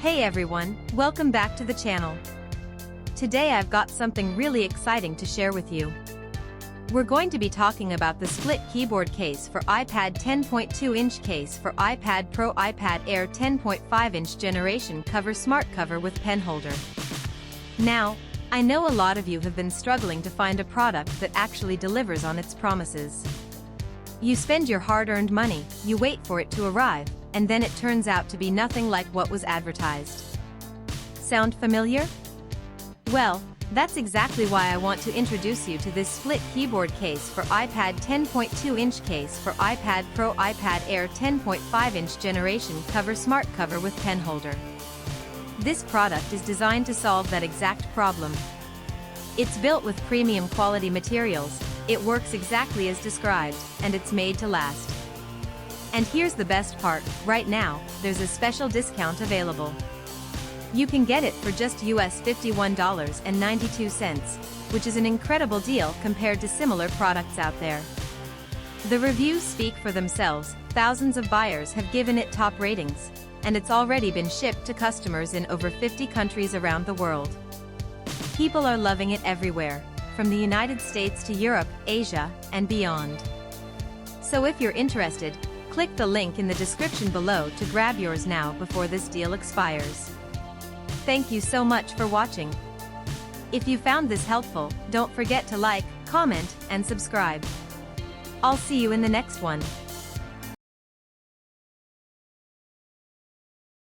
Hey everyone, welcome back to the channel. Today I've got something really exciting to share with you. We're going to be talking about the split keyboard case for iPad 10.2-inch case for iPad Pro iPad Air 10.5-inch generation cover smart cover with pen holder. Now, I know a lot of you have been struggling to find a product that actually delivers on its promises. You spend your hard-earned money, you wait for it to arrive, and then it turns out to be nothing like what was advertised. Sound familiar? Well, that's exactly why I want to introduce you to this split keyboard case for iPad 10.2-inch case for iPad Pro iPad Air 10.5-inch generation cover smart cover with pen holder. This product is designed to solve that exact problem. It's built with premium quality materials, it works exactly as described, and it's made to last. And here's the best part, right now, there's a special discount available. You can get it for just US $51.92, which is an incredible deal compared to similar products out there. The reviews speak for themselves, thousands of buyers have given it top ratings, and it's already been shipped to customers in over 50 countries around the world. People are loving it everywhere, from the United States to Europe, Asia, and beyond. So if you're interested, click the link in the description below to grab yours now before this deal expires. Thank you so much for watching. If you found this helpful, don't forget to like, comment, and subscribe. I'll see you in the next one.